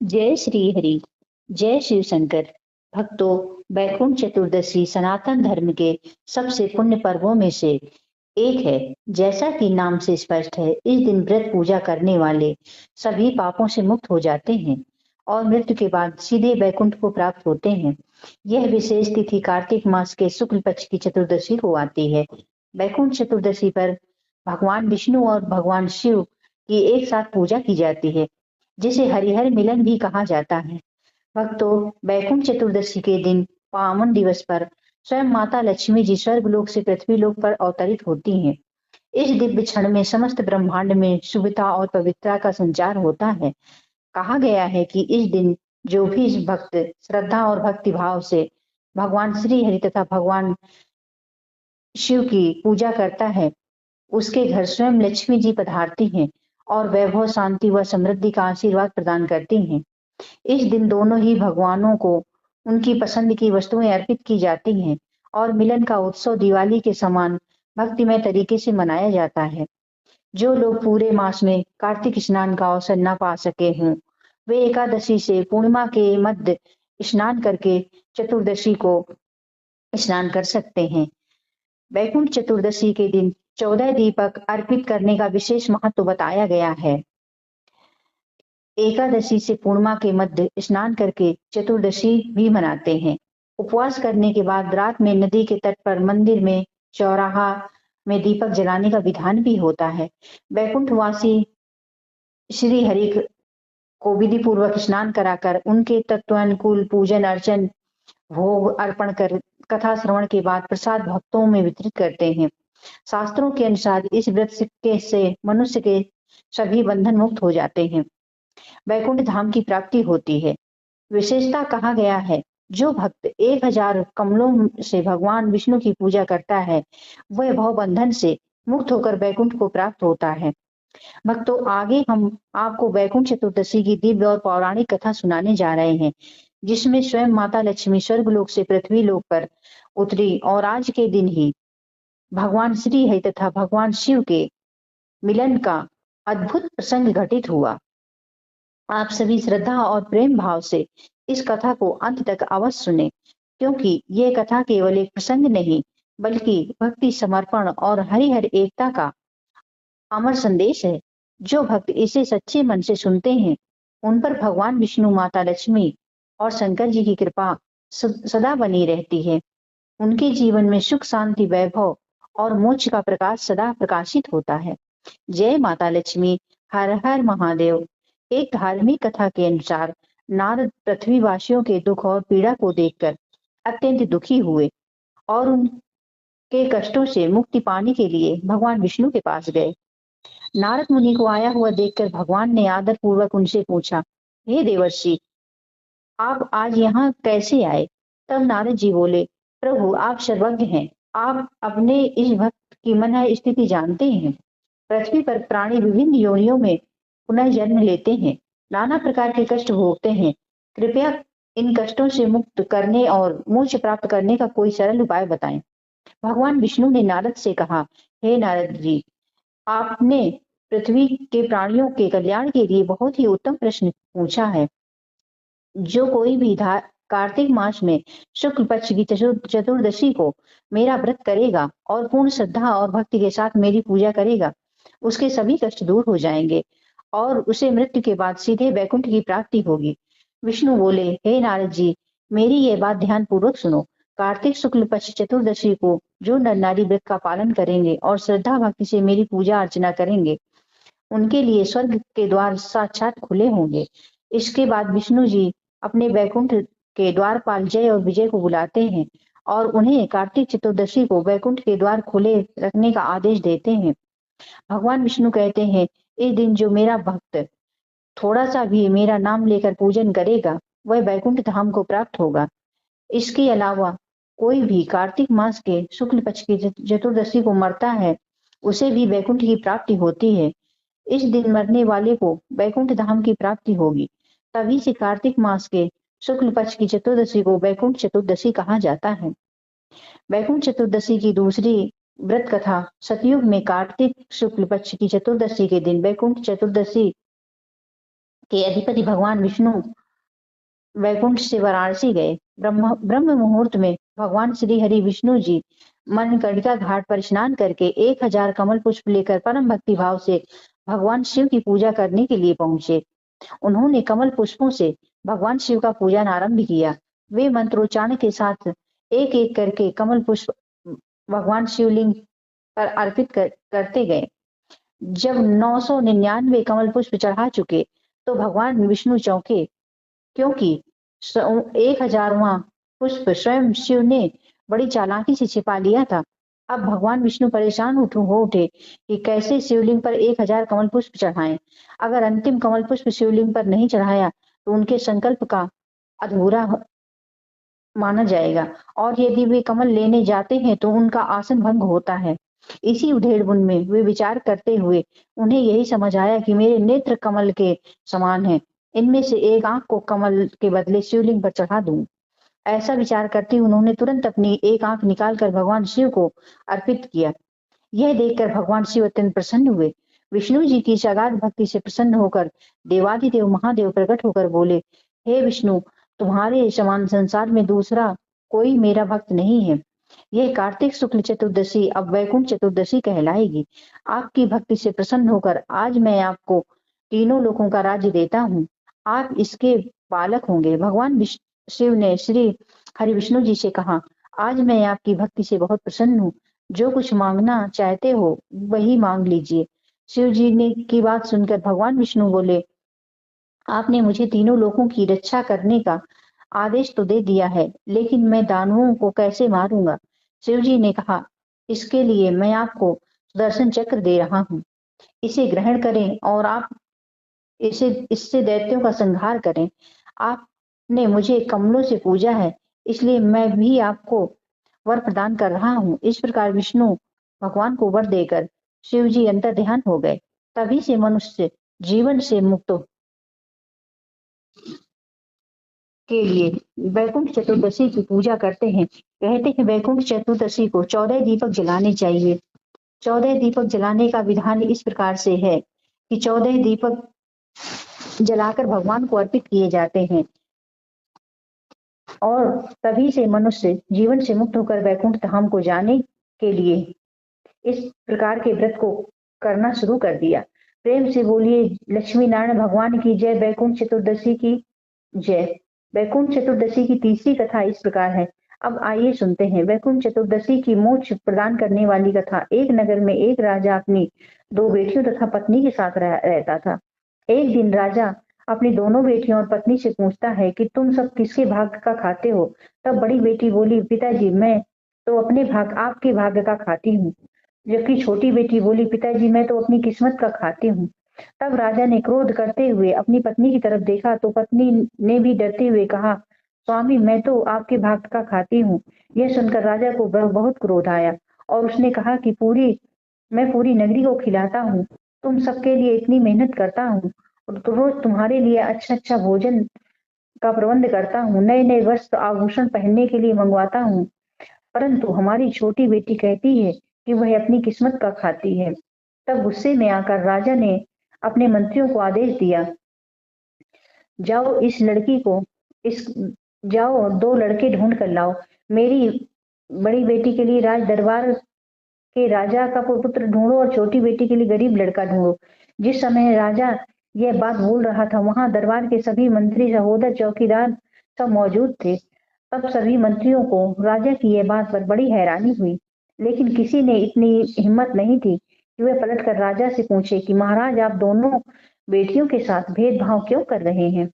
जय श्री हरि। जय शिव शंकर। भक्तों, बैकुंठ चतुर्दशी सनातन धर्म के सबसे पुण्य पर्वों में से एक है। जैसा कि नाम से स्पष्ट है, इस दिन व्रत पूजा करने वाले सभी पापों से मुक्त हो जाते हैं और मृत्यु के बाद सीधे बैकुंठ को प्राप्त होते हैं। यह विशेष तिथि कार्तिक मास के शुक्ल पक्ष की चतुर्दशी को आती है। बैकुंठ चतुर्दशी पर भगवान विष्णु और भगवान शिव की एक साथ पूजा की जाती है, जिसे हरिहर मिलन भी कहा जाता है। भक्तों, बैकुंठ चतुर्दशी के दिन पावन दिवस पर स्वयं माता लक्ष्मी जी स्वर्गलोक से पृथ्वी लोक पर अवतरित होती हैं। इस दिव्य क्षण में समस्त ब्रह्मांड में शुभता और पवित्रता का संचार होता है। कहा गया है कि इस दिन जो भी इस भक्त श्रद्धा और भक्ति भाव से भगवान श्री हरि तथा भगवान शिव की पूजा करता है, उसके घर स्वयं लक्ष्मी जी पधारती हैं और वैभव, शांति व समृद्धि का आशीर्वाद प्रदान करती हैं। इस दिन दोनों ही भगवानों को उनकी पसंद की वस्तुएं अर्पित की जाती हैं और मिलन का उत्सव दिवाली के समान भक्तिमय तरीके से मनाया जाता है। जो लोग पूरे मास में कार्तिक स्नान का अवसर न पा सके हों, वे एकादशी से पूर्णिमा के मध्य स्नान करके चतुर्दशी को स्नान कर सकते हैं। वैकुंठ चतुर्दशी के दिन 14 दीपक अर्पित करने का विशेष महत्व बताया गया है। एकादशी से पूर्णिमा के मध्य स्नान करके चतुर्दशी भी मनाते हैं। उपवास करने के बाद रात में नदी के तट पर, मंदिर में, चौराहा में दीपक जलाने का विधान भी होता है। वैकुंठवासी श्री हरि को विधि पूर्वक स्नान कराकर उनके तत्वानुकूल पूजन अर्चन, भोग अर्पण कर कथा श्रवण के बाद प्रसाद भक्तों में वितरित करते हैं। शास्त्रों के अनुसार इस व्रत से मनुष्य के सभी बंधन मुक्त हो जाते हैं, वैकुंठ धाम की प्राप्ति होती है। विशेषता कहा गया है, जो भक्त 1000 कमलों से भगवान विष्णु की पूजा करता है, वह भव बंधन से मुक्त होकर वैकुंठ को प्राप्त होता है। भक्तों, आगे हम आपको वैकुंठ चतुर्दशी की दिव्य और पौराणिक कथा सुनाने जा रहे हैं, जिसमें स्वयं माता लक्ष्मी स्वर्गलोक से पृथ्वी लोक पर उतरी और आज के दिन ही भगवान श्री हरि तथा भगवान शिव के मिलन का अद्भुत प्रसंग घटित हुआ। आप सभी श्रद्धा और प्रेम भाव से इस कथा को अंत तक अवश्य सुने, क्योंकि ये कथा केवल एक प्रसंग नहीं, बल्कि भक्ति, समर्पण और हरिहर एकता का अमर संदेश है। जो भक्त इसे सच्चे मन से सुनते हैं, उन पर भगवान विष्णु, माता लक्ष्मी और शंकर जी की कृपा सदा बनी रहती है। उनके जीवन में सुख, शांति, वैभव और मोक्ष का प्रकाश सदा प्रकाशित होता है। जय माता लक्ष्मी। हर हर महादेव। एक धार्मिक कथा के अनुसार नारद पृथ्वीवासियों के दुख और पीड़ा को देखकर अत्यंत दुखी हुए और उनके कष्टों से मुक्ति पाने के लिए भगवान विष्णु के पास गए। नारद मुनि को आया हुआ देखकर भगवान ने आदर पूर्वक उनसे पूछा, हे देवर्षि, आप आज यहाँ कैसे आए? तब नारद जी बोले, प्रभु, आप सर्वज्ञ हैं। आप अपने इस भक्त की मन स्थिति जानते हैं। पृथ्वी पर प्राणी विभिन्न योनियों में पुनः जन्म लेते हैं, नाना प्रकार के कष्ट भोगते हैं। कृपया इन कष्टों से मुक्त करने और मोक्ष प्राप्त करने का कोई सरल उपाय बताएं। भगवान विष्णु ने नारद से कहा, हे नारद जी, आपने पृथ्वी के प्राणियों के कल्याण के लिए बहुत ही उत्तम प्रश्न पूछा है। जो कोई भी कार्तिक मास में शुक्ल पक्ष की चतुर्दशी को मेरा व्रत करेगा और पूर्ण श्रद्धा और भक्ति के साथ मेरी पूजा करेगा, उसके सभी कष्ट दूर हो जाएंगे और उसे मृत्यु के बाद सीधे वैकुंठ की प्राप्ति होगी। विष्णु बोले, हे नारद जी, मेरी ये बात ध्यान पूर्वक सुनो। कार्तिक शुक्ल पक्ष चतुर्दशी को जो नर नारी व्रत का पालन करेंगे और श्रद्धा भक्ति से मेरी पूजा अर्चना करेंगे, उनके लिए स्वर्ग के द्वार साक्षात खुले होंगे। इसके बाद विष्णु जी अपने वैकुंठ के द्वारपाल जय और विजय को बुलाते हैं और उन्हें कार्तिक चतुर्दशी को वैकुंठ के द्वार खुले रखने का आदेश देते हैं। भगवान विष्णु कहते हैं, इस दिन जो मेरा भक्त थोड़ा सा भी मेरा नाम लेकर पूजन करेगा, वह वैकुंठ धाम को प्राप्त होगा। इसके अलावा कोई भी कार्तिक मास के शुक्ल पक्ष की चतुर्दशी को मरता है, उसे भी वैकुंठ की प्राप्ति होती है। इस दिन मरने वाले को वैकुंठ धाम की प्राप्ति होगी। तभी से कार्तिक मास के शुक्ल पक्ष की चतुर्दशी को वैकुंठ चतुर्दशी कहा जाता है। वैकुंठ चतुर्दशी की दूसरी व्रत कथा सतयुग में कार्तिक शुक्ल पक्ष की चतुर्दशी के दिन वैकुंठ चतुर्दशी के अधिपति भगवान विष्णु वैकुंठ से वाराणसी गए। ब्रह्म मुहूर्त में भगवान श्री हरि विष्णु जी मणिकर्णिका घाट पर स्नान करके 1000 कमल पुष्प लेकर परम भक्ति भाव से भगवान शिव की पूजा करने के लिए पहुंचे। उन्होंने कमल पुष्पों से भगवान शिव का पूजन आरंभ किया। वे मंत्रोच्चारण के साथ एक एक करके कमल पुष्प भगवान शिवलिंग पर अर्पित करते गए। जब 999 कमल पुष्प चढ़ा चुके तो भगवान विष्णु चौंके, क्योंकि 1000वां पुष्प स्वयं शिव ने बड़ी चालाकी से छिपा लिया था। अब भगवान विष्णु परेशान हो उठे कि कैसे शिवलिंग पर 1000 कमल पुष्प चढ़ाएं। अगर अंतिम कमल पुष्प शिवलिंग पर नहीं चढ़ाया तो उनके संकल्प का अधूरा माना जाएगा, और यदि वे कमल लेने जाते हैं तो उनका आसन भंग होता है। इसी उधेड़बुन में वे विचार करते हुए उन्हें यही समझ आया कि मेरे नेत्र कमल के समान हैं, इनमें से एक आंख को कमल के बदले शिवलिंग पर चढ़ा दूं। ऐसा विचार करते उन्होंने तुरंत अपनी एक आंख निकालकर भगवान शिव को अर्पित किया। यह देखकर भगवान शिव अत्यंत प्रसन्न हुए। विष्णु जी की अगाध भक्ति से प्रसन्न होकर देवादिदेव महादेव प्रकट होकर बोले, हे विष्णु, तुम्हारे समान संसार में दूसरा कोई मेरा भक्त नहीं है। यह कार्तिक शुक्ल चतुर्दशी अब वैकुंठ चतुर्दशी कहलाएगी। आपकी भक्ति से प्रसन्न होकर आज मैं आपको तीनों लोकों का राज्य देता हूँ। आप इसके पालक होंगे। भगवान शिव ने श्री हरि विष्णु जी से कहा, आज मैं आपकी भक्ति से बहुत प्रसन्न हूँ। जो कुछ मांगना चाहते हो वही मांग लीजिए। शिव जी ने की बात सुनकर भगवान विष्णु बोले, आपने मुझे तीनों लोकों की रक्षा करने का आदेश तो दे दिया है, लेकिन मैं दानवों को कैसे मारूंगा? शिव जी ने कहा, इसके लिए मैं आपको सुदर्शन चक्र दे रहा हूँ। इसे ग्रहण करें और आप इससे दैत्यों का संहार करें। आपने मुझे कमलों से पूजा है, इसलिए मैं भी आपको वर प्रदान कर रहा हूँ। इस प्रकार विष्णु भगवान को वर देकर शिव जी अंतर ध्यान हो गए। तभी से मनुष्य जीवन से मुक्त के लिए वैकुंठ चतुर्दशी की पूजा करते हैं। कहते हैं वैकुंठ चतुर्दशी को 14 दीपक जलाने चाहिए। 14 दीपक जलाने का विधान इस प्रकार से है कि 14 दीपक जलाकर भगवान को अर्पित किए जाते हैं, और तभी से मनुष्य जीवन से मुक्त होकर वैकुंठ धाम को जाने के लिए इस प्रकार के व्रत को करना शुरू कर दिया। प्रेम से बोलिए लक्ष्मी नारायण भगवान की जय। वैकुंठ चतुर्दशी की जय। वैकुंठ चतुर्दशी की तीसरी कथा इस प्रकार है। अब आइए सुनते हैं वैकुंठ चतुर्दशी की मोक्ष प्रदान करने वाली कथा। एक नगर में एक राजा अपनी 2 बेटियों तथा पत्नी के साथ रहता था। एक दिन राजा अपनी दोनों बेटियों और पत्नी से पूछता है कि तुम सब किसके भाग्य का खाते हो? तब बड़ी बेटी बोली, पिताजी मैं तो अपने आपके भाग्य का खाती हूँ। जबकि छोटी बेटी बोली, पिताजी मैं तो अपनी किस्मत का खाती हूँ। तब राजा ने क्रोध करते हुए अपनी पत्नी की तरफ देखा तो पत्नी ने भी डरते हुए कहा, स्वामी मैं तो आपके भाग्य का खाती हूँ। यह सुनकर राजा को बहुत क्रोध आया और उसने कहा कि मैं पूरी नगरी को खिलाता हूँ, तुम सबके लिए इतनी मेहनत करता हूँ, तो रोज तुम्हारे लिए अच्छा अच्छा भोजन का प्रबंध करता हूँ, नए नए वस्त्र आभूषण पहनने के लिए मंगवाता हूँ, परंतु हमारी छोटी बेटी कहती है कि वह अपनी किस्मत का खाती है। तब गुस्से में आकर राजा ने अपने मंत्रियों को आदेश दिया, जाओ इस लड़की को जाओ 2 लड़के ढूंढ कर लाओ। मेरी बड़ी बेटी के लिए राज दरबार के राजा का पुत्र ढूंढो और छोटी बेटी के लिए गरीब लड़का ढूंढो। जिस समय राजा यह बात बोल रहा था वहां दरबार के सभी मंत्री, सहोदर, चौकीदार सब मौजूद थे। तब सभी मंत्रियों को राजा की यह बात पर बड़ी हैरानी हुई, लेकिन किसी ने इतनी हिम्मत नहीं थी कि वे पलटकर राजा से पूछे कि महाराज आप दोनों बेटियों के साथ भेदभाव क्यों कर रहे हैं?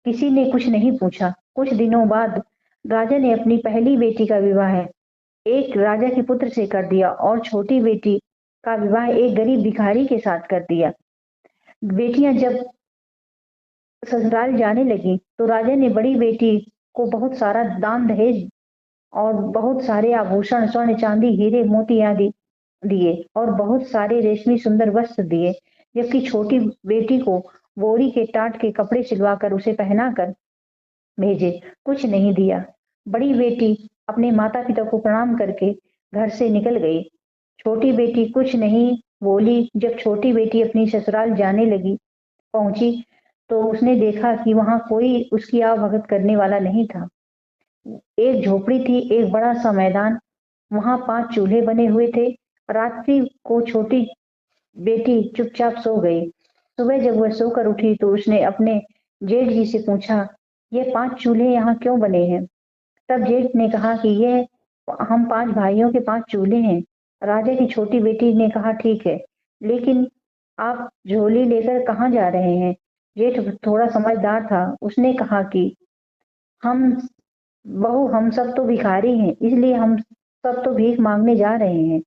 किसी ने कुछ नहीं पूछा। कुछ दिनों बाद राजा ने अपनी पहली बेटी का विवाह एक राजा के पुत्र से कर दिया और छोटी बेटी का विवाह एक गरीब भिखारी के साथ कर दिया। बेटियां जब ससुराल जाने लगी तो राजा ने बड़ी बेटी को बहुत सारा दान दहेज और बहुत सारे आभूषण, स्वर्ण चांदी, हीरे मोती आदि दिए और बहुत सारे रेशमी सुंदर वस्त्र दिए, जबकि छोटी बेटी को बोरी के टाट के कपड़े सिलवाकर उसे पहनाकर भेजे, कुछ नहीं दिया। बड़ी बेटी अपने माता पिता को प्रणाम करके घर से निकल गई। छोटी बेटी कुछ नहीं बोली। जब छोटी बेटी अपनी ससुराल जाने लगी पहुंची तो उसने देखा कि वहाँ कोई उसकी आवभगत करने वाला नहीं था। एक झोपड़ी थी, एक बड़ा-सा मैदान, वहाँ 5 चूल्हे बने हुए थे। रात्रि को छोटी बेटी चुपचाप सो गई। सुबह जब वह सोकर उठी तो उसने अपने जेठ जी से पूछा, "ये 5 चूल्हे यहाँ क्यों बने हैं?" तब जेठ ने कहा कि ये हम 5 भाइयों के 5 चूल्हे हैं। राजा की छोटी बेटी ने कहा, "ठीक है, लेकिन आप झोली लेकर कहाँ जा रहे हैं?" जेठ थोड़ा समझदार था, उसने कहा कि हम बहू हम सब तो भिखारी हैं, इसलिए हम सब तो भीख मांगने जा रहे हैं।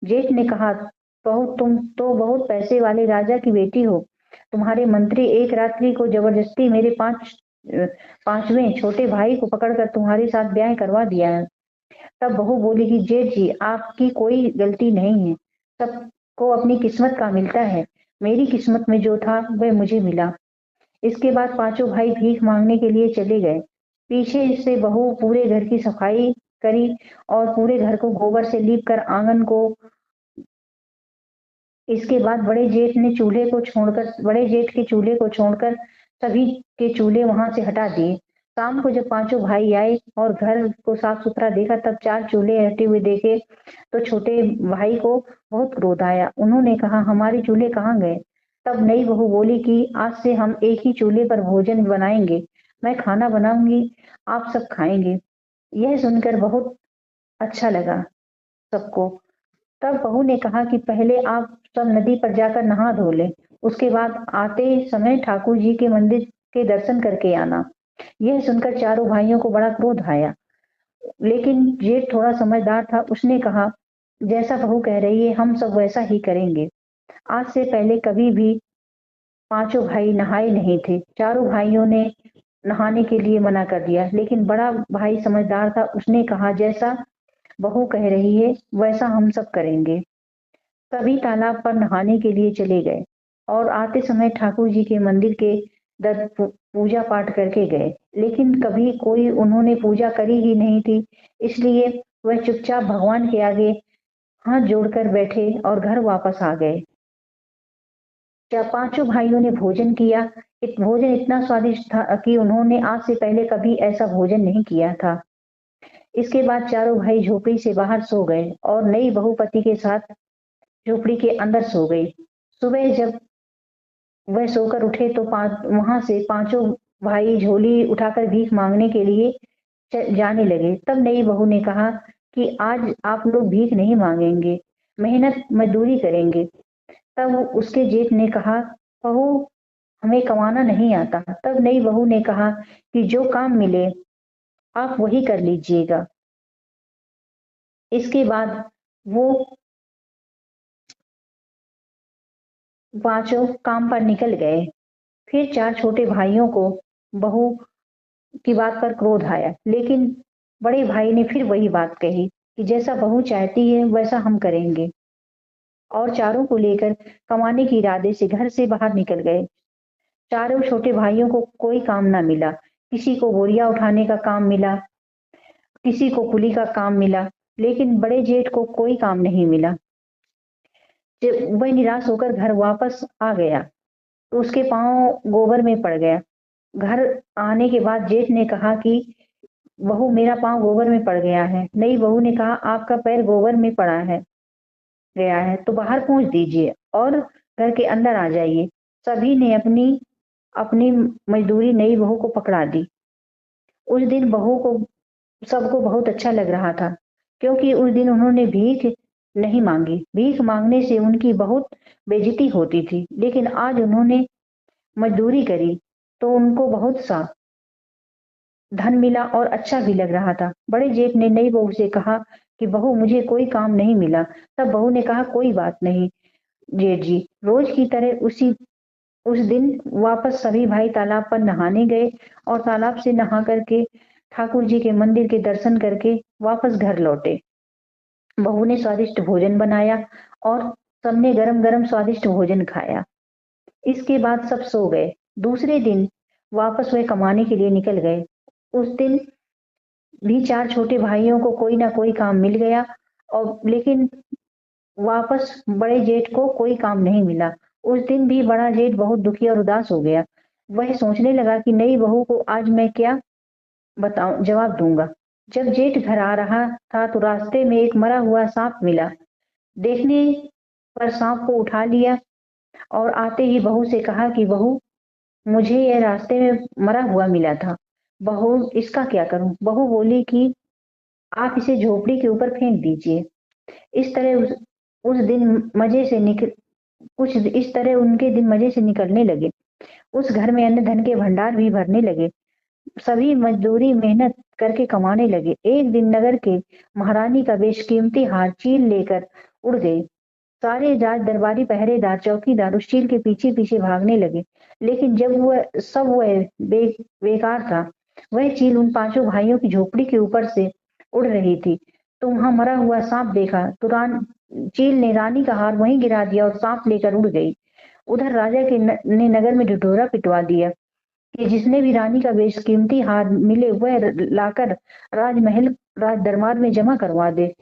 जेठ ने कहा, "बहू तुम तो बहुत पैसे वाले राजा की बेटी हो। तुम्हारे मंत्री एक रात्रि को जबरदस्ती मेरे 5वें छोटे भाई को पकड़कर तुम्हारे साथ ब्याह करवा दिया है।" तब बहू बोली कि जेठ जी आपकी कोई गलती नहीं है। सबको अपनी किस्मत का मिलता है। मेरी किस्मत में जो था वह मुझे मिला। इसके बाद पांचों भाई भीख मांगने के लिए चले गए। पीछे से बहू पूरे घर की सफाई करी और पूरे घर को गोबर से लीप कर आंगन को। इसके बाद बड़े जेठ के चूल्हे को छोड़कर सभी के चूल्हे वहां से हटा दिए। शाम को जब पांचों भाई आए और घर को साफ सुथरा देखा, तब 4 चूल्हे हटे हुए देखे तो छोटे भाई को बहुत क्रोध आया। उन्होंने कहा, "हमारे चूल्हे कहाँ गए?" तब नई बहू बोली कि आज से हम एक ही चूल्हे पर भोजन बनाएंगे। मैं खाना बनाऊंगी, आप सब खाएंगे। यह सुनकर बहुत अच्छा लगा सबको। तब बहू ने कहा कि पहले आप सब नदी पर जाकर नहा धो लें, उसके बाद आते समय ठाकुर जी के मंदिर के दर्शन करके आना। यह सुनकर चारों भाइयों को बड़ा क्रोध आया, लेकिन जेठ थोड़ा समझदार था, उसने कहा, "जैसा बहू कह रही है हम सब वैसा ही करेंगे।" आज से पहले कभी भी पांचों भाई नहाए नहीं थे। चारों भाइयों ने नहाने के लिए मना कर दिया, लेकिन बड़ा भाई समझदार था, उसने कहा, "जैसा बहू कह रही है वैसा हम सब करेंगे।" सभी तालाब पर नहाने के लिए चले गए और आते समय ठाकुर जी के मंदिर के पूजा पाठ करके गए, लेकिन कभी कोई उन्होंने पूजा करी ही नहीं थी, इसलिए वह चुपचाप भगवान के आगे हाथ जोड़कर बैठे और घर वापस आ गए। जब पांचों भाइयों ने भोजन किया, भोजन इतना स्वादिष्ट था कि उन्होंने आज से पहले कभी ऐसा भोजन नहीं किया था। इसके बाद चारों भाई झोपड़ी से बाहर सो गए और नई बहू पति के साथ झोपड़ी के अंदर सो गई। सुबह जब वह सोकर उठे तो वहां से पांचों भाई झोली उठाकर भीख मांगने के लिए जाने लगे। तब नई बहू ने कहा कि आज आप लोग भीख नहीं मांगेंगे, मेहनत मजदूरी करेंगे। तब उसके जेठ ने कहा, "बहू हमें कमाना नहीं आता।" तब नई बहू ने कहा कि जो काम मिले आप वही कर लीजिएगा। इसके बाद वो पांचों काम पर निकल गए। फिर 4 छोटे भाइयों को बहू की बात पर क्रोध आया, लेकिन बड़े भाई ने फिर वही बात कही कि जैसा बहू चाहती है वैसा हम करेंगे, और चारों को लेकर कमाने के इरादे से घर से बाहर निकल गए। चारों छोटे भाइयों को कोई काम ना मिला। किसी को बोरिया उठाने का काम मिला, किसी को कुली का काम मिला, लेकिन बड़े जेठ को कोई काम नहीं मिला। जब वह निराश होकर घर वापस आ गया तो उसके पांव गोबर में पड़ गया। घर आने के बाद जेठ ने कहा कि बहू मेरा पांव गोबर में पड़ गया है। नई बहू ने कहा, "आपका पैर गोबर में पड़ा है गया है तो बाहर पहुंच दीजिए और घर के अंदर आ जाइए।" सभी ने अपनी अपनी मजदूरी नई बहू को पकड़ा दी। उस दिन बहू को सबको बहुत अच्छा लग रहा था, क्योंकि उस दिन उन्होंने भीख नहीं मांगी। भीख मांगने से उनकी बहुत बेइज्जती होती थी, लेकिन आज उन्होंने मजदूरी करी तो उनको बहुत सा धन मिला और अच्छा भी लग रहा था। बड़े जेठ ने नई बहू से कहा कि बहू मुझे कोई काम नहीं मिला। तब बहू ने कहा, "कोई बात नहीं जेठ जी।" रोज की तरह उस दिन वापस सभी भाई तालाब पर नहाने गए और तालाब से नहा करके ठाकुर जी के मंदिर के दर्शन करके वापस घर लौटे। बहू ने स्वादिष्ट भोजन बनाया और सबने गरम गरम स्वादिष्ट भोजन खाया। इसके बाद सब सो गए। दूसरे दिन वापस वे कमाने के लिए निकल गए। उस दिन भी 4 छोटे भाइयों को कोई ना कोई काम मिल गया, और लेकिन वापस बड़े जेठ को कोई काम नहीं मिला। उस दिन भी बड़ा जेठ बहुत दुखी और उदास हो गया। वह सोचने लगा कि नई बहू को आज मैं क्या जवाब दूंगा। जब जेठ घर आ रहा था तो रास्ते में एक मरा हुआ सांप मिला। देखने पर सांप को उठा लिया और आते ही बहू से कहा कि बहू, मुझे यह रास्ते में मरा हुआ मिला था। बहू, इसका क्या करूं? बहू बोली कि आप इसे झोपड़ी के ऊपर फेंक दीजिए। इस तरह उस दिन मजे से निकल कुछ इस तरह उनके दिन मजे से निकलने लगे। उस घर में अन्न धन के भंडार भी भरने लगे। सभी मजदूरी मेहनत करके कमाने लगे। एक दिन नगर के महारानी का बेशकीमती हार चील लेकर उड़ गई। सारे राज दरबारी पहरेदार चौकीदार उस चील के पीछे पीछे भागने लगे, लेकिन जब वह बेकार था। वह चील उन पांचों भाइयों की झोपड़ी के ऊपर से उड़ रही थी। तो वहां मरा हुआ सांप देखा तो चील ने रानी का हार वहीं गिरा दिया और सांप लेकर उड़ गई। उधर राजा ने नगर में ढिढोरा पिटवा दिया कि जिसने भी रानी का बेशकीमती हार मिले वह लाकर राजमहल राज दरबार में जमा करवा दे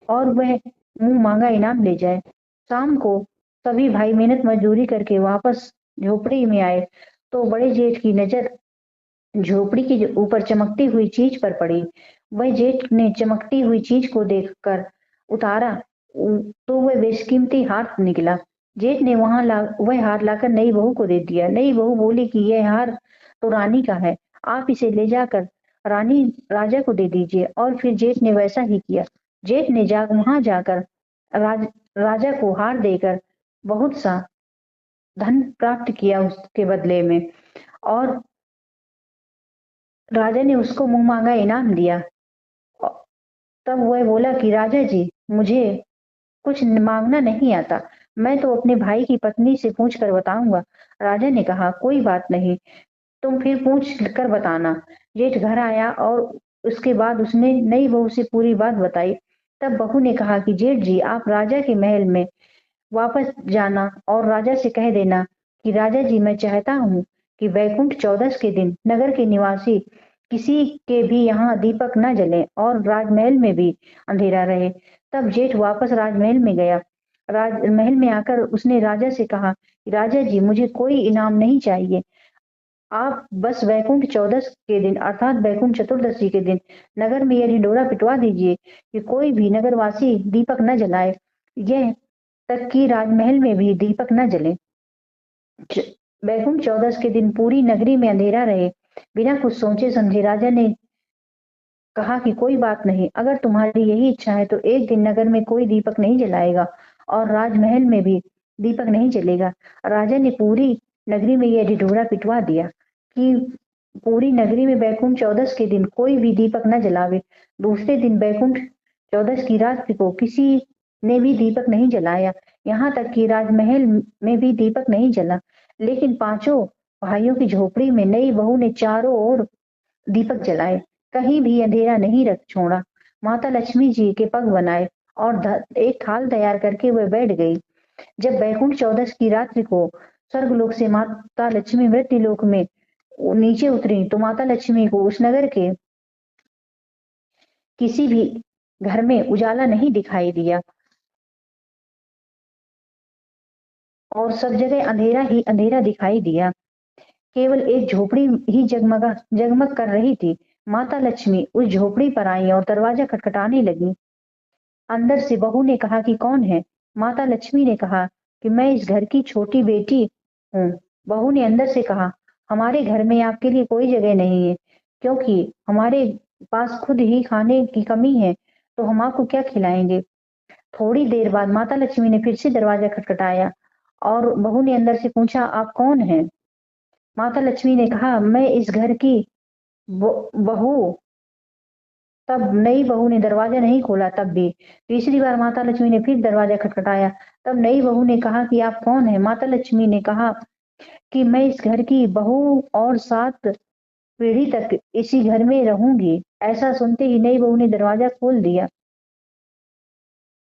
और वह मुंह मांगा इनाम ले जाए। शाम को सभी भाई मेहनत मजदूरी करके वापस झोपड़ी में आए तो बड़े जेठ की नजर झोपड़ी के ऊपर चमकती हुई चीज पर पड़ी। वह जेठ ने चमकती हुई चीज को देखकर उतारा तो वह बेशकीमती हार निकला। जेठ ने वह हार लाकर नई बहू को दे दिया। नई बहू बोली कि यह हार तो रानी का है, आप इसे ले जाकर रानी राजा को दे दीजिए। और फिर जेठ ने वैसा ही किया। जेठ ने वहां जाकर राजा को हार देकर बहुत सा धन प्राप्त किया उसके बदले में। और राजा ने उसको मुंह मांगा इनाम दिया। तब वह बोला कि राजा जी, मुझे कुछ मांगना नहीं आता, मैं तो अपने भाई की पत्नी से पूछ कर बताऊंगा। राजा ने कहा, कोई बात नहीं, तुम फिर पूछ कर बताना। जेठ घर आया और उसके बाद उसने नई बहू से पूरी बात बताई। तब बहू ने कहा कि जेठ जी, आप राजा के महल में वापस जाना और राजा से कह देना कि राजा जी, मैं चाहता हूँ कि वैकुंठ चौदस के दिन नगर के निवासी किसी के भी यहाँ दीपक न जले और राजमहल में भी अंधेरा रहे। तब जेठ वापस राजमहल में गया। राजमहल में आकर उसने राजा से कहा, राजा जी, मुझे कोई इनाम नहीं चाहिए, आप बस वैकुंठ चौदस के दिन अर्थात वैकुंठ चतुर्दशी के दिन नगर में यह ढिंढोरा पिटवा दीजिए कि कोई भी नगरवासी दीपक न जलाए, यह तक कि राजमहल में भी दीपक न जले। वैकुंठ चौदस के दिन पूरी नगरी में अंधेरा रहे। बिना कुछ सोचे समझे राजा ने कहा कि कोई बात नहीं, अगर तुम्हारी यही इच्छा है तो एक दिन नगर में कोई दीपक नहीं जलाएगा और राजमहल में भी दीपक नहीं जलेगा। राजा ने पूरी नगरी में यह ढिढोरा पिटवा दिया कि पूरी नगरी में वैकुंठ चौदस के दिन कोई भी दीपक न जलावे। दूसरे दिन वैकुंठ चौदस की रात को किसी ने भी दीपक नहीं जलाया, यहाँ तक कि राजमहल में भी दीपक नहीं जला। लेकिन पांचों भाइयों की झोपड़ी में नई बहू ने चारों ओर दीपक जलाए, कहीं भी अंधेरा नहीं रख छोड़ा। माता लक्ष्मी जी के पग बनाए और एक थाल तैयार करके वह बैठ गई। जब वैकुंठ चौदस की रात्रि को स्वर्गलोक से माता लक्ष्मी मृत्यु लोक में नीचे उतरी तो माता लक्ष्मी को उस नगर के किसी भी घर में उजाला नहीं दिखाई दिया और सब जगह अंधेरा ही अंधेरा दिखाई दिया। केवल एक झोपड़ी ही जगमग कर रही थी। माता लक्ष्मी उस झोपड़ी पर आई और दरवाजा खटखटाने लगी। अंदर से बहू ने कहा कि कौन है? माता लक्ष्मी ने कहा कि मैं इस घर की छोटी बेटी हूँ। बहू ने अंदर से कहा, हमारे घर में आपके लिए कोई जगह नहीं है, क्योंकि हमारे पास खुद ही खाने की कमी है, तो हम आपको क्या खिलाएंगे? थोड़ी देर बाद माता लक्ष्मी ने फिर से दरवाजा खटखटाया और बहू ने अंदर से पूछा, आप कौन हैं? माता लक्ष्मी ने कहा, मैं इस घर की बहू। तब नई बहू ने दरवाजा नहीं खोला। तब भी तीसरी बार माता लक्ष्मी ने फिर दरवाजा खटखटाया। तब नई बहू ने कहा कि आप कौन है? माता लक्ष्मी ने कहा कि मैं इस घर की बहू और 7 पीढ़ी तक इसी घर में रहूंगी। ऐसा सुनते ही नई बहू ने दरवाजा खोल दिया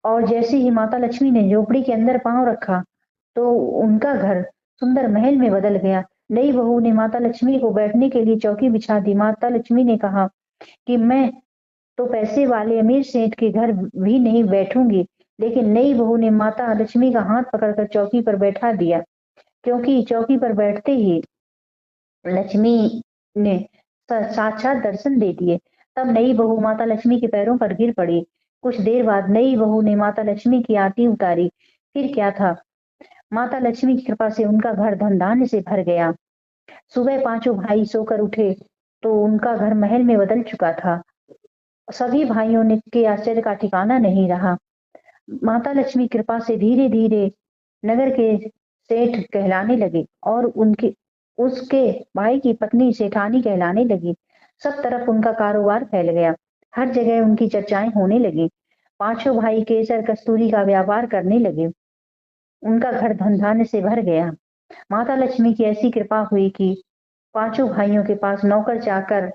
और जैसे ही माता लक्ष्मी ने झोपड़ी के अंदर पांव रखा तो उनका घर सुंदर महल में बदल गया। नई बहू ने माता लक्ष्मी को बैठने के लिए चौकी बिछा दी। माता लक्ष्मी ने कहा कि मैं तो पैसे वाले अमीर सेठ के घर भी नहीं बैठूंगी। लेकिन नई बहू ने माता लक्ष्मी का हाथ पकड़कर चौकी पर बैठा दिया, क्योंकि चौकी पर बैठते ही लक्ष्मी ने साक्षात दर्शन दे दिए। तब नई बहू माता लक्ष्मी के पैरों पर गिर पड़ी। कुछ देर बाद नई बहू ने माता लक्ष्मी की आरती उतारी। फिर क्या था, माता लक्ष्मी की कृपा से उनका घर धन धान्य से भर गया। सुबह पांचों भाई सोकर उठे तो उनका घर महल में बदल चुका था। सभी भाइयों ने के आश्चर्य का ठिकाना नहीं रहा। माता लक्ष्मी कृपा से धीरे धीरे नगर के सेठ कहलाने लगे और उनके उसके भाई की पत्नी सेठानी कहलाने लगी। सब तरफ उनका कारोबार फैल गया। हर जगह उनकी चर्चाएं होने लगी। पांचों भाई केसर कस्तूरी का व्यापार करने लगे। उनका घर धन धान्य से भर गया। माता लक्ष्मी की ऐसी कृपा हुई कि पांचों भाइयों के पास नौकर चाकर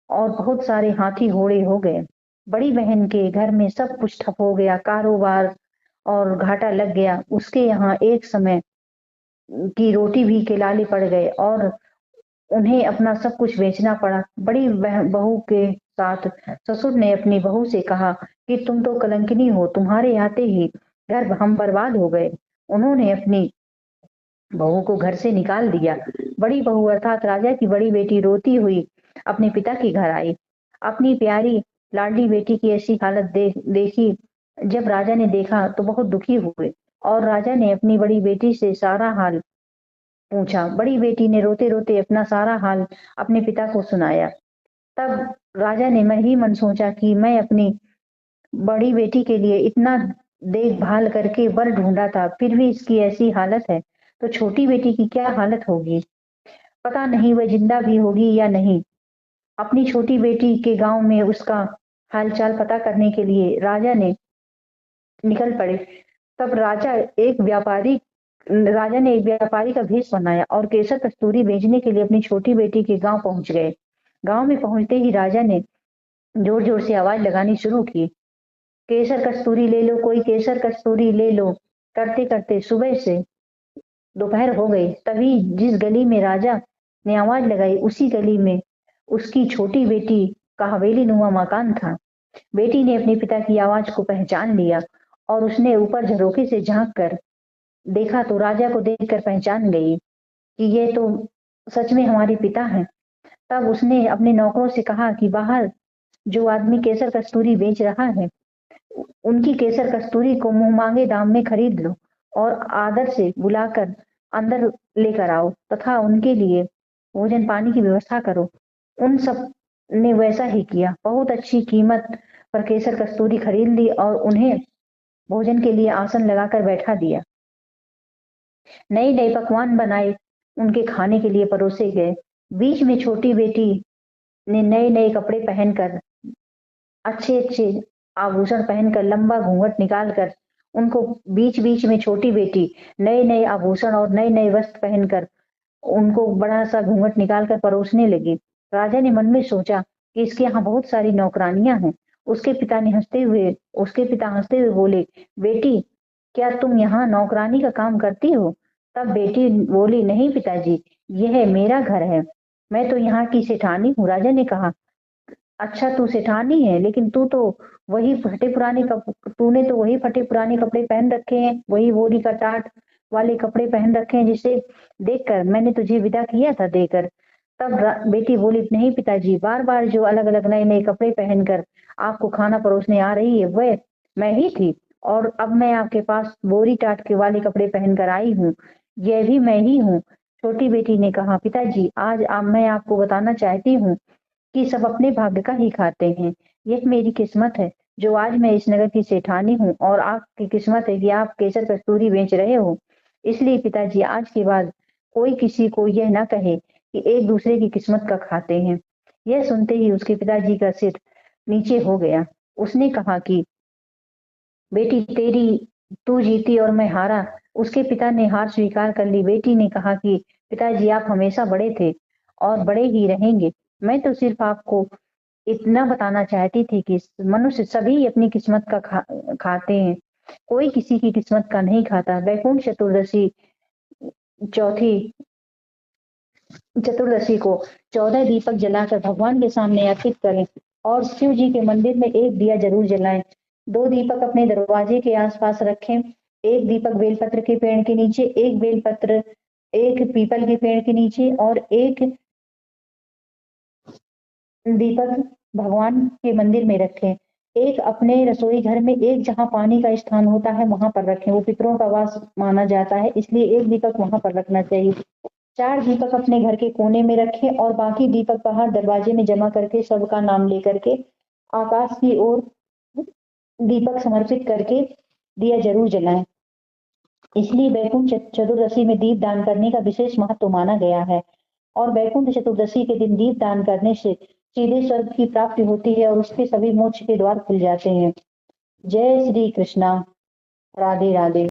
और बहुत सारे हाथी घोड़े हो गए। बड़ी बहन के घर में सब कुछ ठप हो गया, कारोबार और घाटा लग गया। उसके यहाँ एक समय की रोटी भी के लाले पड़ गए और उन्हें अपना सब कुछ बेचना पड़ा। बड़ी बहू के साथ ससुर ने अपनी बहू से कहा कि तुम तो कलंकिनी हो, तुम्हारे आते ही घर हम बर्बाद हो गए। उन्होंने अपनी बहू को घर से निकाल दिया। बड़ी बहू अर्थात राजा की बड़ी बेटी रोती हुई अपने पिता के घर आई। अपनी प्यारी लाडली बेटी की ऐसी हालत देखी। जब राजा ने देखा तो बहुत दुखी हुए और राजा ने अपनी बड़ी बेटी से सारा हाल पूछा। बड़ी बेटी ने रोते रोते अपना सारा हाल अपने पिता को सुनाया। तब राजा ने मन ही मन सोचा कि मैं अपनी बड़ी बेटी के लिए इतना देखभाल करके वर ढूंढा था, फिर भी इसकी ऐसी हालत है, तो छोटी बेटी की क्या हालत होगी। पता नहीं वह जिंदा भी होगी या नहीं। अपनी छोटी बेटी के गांव में उसका हालचाल पता करने के लिए राजा ने निकल पड़े। तब राजा ने एक व्यापारी का भेष बनाया और केसर कस्तूरी बेचने के लिए अपनी छोटी बेटी के गांव पहुंच गए। गांव में पहुंचते ही राजा ने जोर जोर से आवाज लगानी शुरू की, केसर कस्तूरी ले लो, कोई केसर कस्तूरी ले लो। करते करते सुबह से दोपहर हो गई। तभी जिस गली में राजा ने आवाज लगाई उसी गली में उसकी छोटी बेटी का हवेली नुमा मकान था। बेटी ने अपने पिता की आवाज को पहचान लिया और उसने ऊपर झरोखे से झांक कर देखा तो राजा को देखकर पहचान गई कि ये तो सच में हमारे पिता हैं। तब उसने अपने नौकरों से कहा कि बाहर जो आदमी केसर कस्तूरी बेच रहा है उनकी केसर कस्तूरी को मुंह मांगे दाम में खरीद लो और आदर से बुलाकर अंदर लेकर आओ तथा उनके लिए भोजन पानी की व्यवस्था करो। उन सब ने वैसा ही किया। बहुत अच्छी कीमत पर केसर कस्तूरी खरीद ली और उन्हें भोजन के लिए आसन लगाकर बैठा दिया। नए नए पकवान बनाए उनके खाने के लिए परोसे गए। बीच में छोटी बेटी ने नए नए कपड़े पहनकर, अच्छे अच्छे आभूषण पहनकर, लंबा घूंघट निकालकर उनको बीच बीच में छोटी बेटी नए नए आभूषण और नए नए वस्त्र पहनकर उनको बड़ा सा घूंघट निकालकर परोसने लगी। राजा ने मन में सोचा कि इसके यहाँ बहुत सारी नौकरानियां हैं। उसके पिता हंसते हुए बोले, बेटी क्या तुम यहाँ नौकरानी का काम करती हो? तब बेटी बोली, नहीं पिताजी, यह मेरा घर है, मैं तो यहाँ की सेठानी हूँ। राजा ने कहा, अच्छा तू सेठानी है, लेकिन तूने तो वही फटे पुराने कपड़े पहन रखे हैं, वही बोरी का टाट वाले कपड़े पहन रखे हैं जिसे देखकर मैंने तुझे विदा किया था देकर। तब बेटी बोली, नहीं पिताजी, बार बार जो अलग अलग नए नए कपड़े पहनकर आपको खाना परोसने आ रही है वह मैं ही थी, और अब मैं आपके पास बोरी टाट के वाले कपड़े पहनकर आई हूँ, यह भी मैं ही हूँ। छोटी बेटी ने कहा, पिताजी आज मैं आपको बताना चाहती हूँ कि सब अपने भाग्य का ही खाते हैं। यह मेरी किस्मत है जो आज मैं इस नगर की सेठानी हूँ, और आपकी किस्मत है कि आप केसर कस्तूरी बेच रहे हो। इसलिए पिताजी आज के बाद कोई किसी को यह ना कहे कि एक दूसरे की किस्मत का खाते हैं। यह सुनते ही उसके पिताजी का सिर नीचे हो गया। उसने कहा कि बेटी तू जीती और मैं हारा। उसके पिता ने हार स्वीकार कर ली। बेटी ने कहा कि पिताजी आप हमेशा बड़े थे और बड़े ही रहेंगे। मैं तो सिर्फ आपको इतना बताना चाहती थी कि मनुष्य सभी अपनी किस्मत का खाते हैं, कोई किसी की किस्मत का नहीं खाता। वैकुंठ चतुर्दशी को 14 दीपक जलाकर भगवान के सामने अर्पित करें और शिव जी के मंदिर में एक दिया जरूर जलाएं। 2 दीपक अपने दरवाजे के आसपास रखें। एक दीपक बेलपत्र के पेड़ के नीचे, एक पीपल के पेड़ के नीचे और एक दीपक भगवान के मंदिर में रखें। एक अपने रसोई घर में, एक जहाँ पानी का स्थान होता है वहां पर रखें। वो पितरों का वास माना जाता है, इसलिए एक दीपक वहां पर रखना चाहिए। 4 दीपक अपने घर के कोने में रखें और बाकी दीपक बाहर दरवाजे में जमा करके सबका नाम लेकर के आकाश की ओर दीपक समर्पित करके दिया जरूर जलाएं। इसलिए वैकुंठ चतुर्दशी में दीप दान करने का विशेष महत्व माना गया है और वैकुंठ चतुर्दशी के दिन दीप दान करने से सीधे स्वर्ग की प्राप्ति होती है और उसके सभी मोक्ष के द्वार खुल जाते हैं। जय श्री कृष्णा। राधे राधे।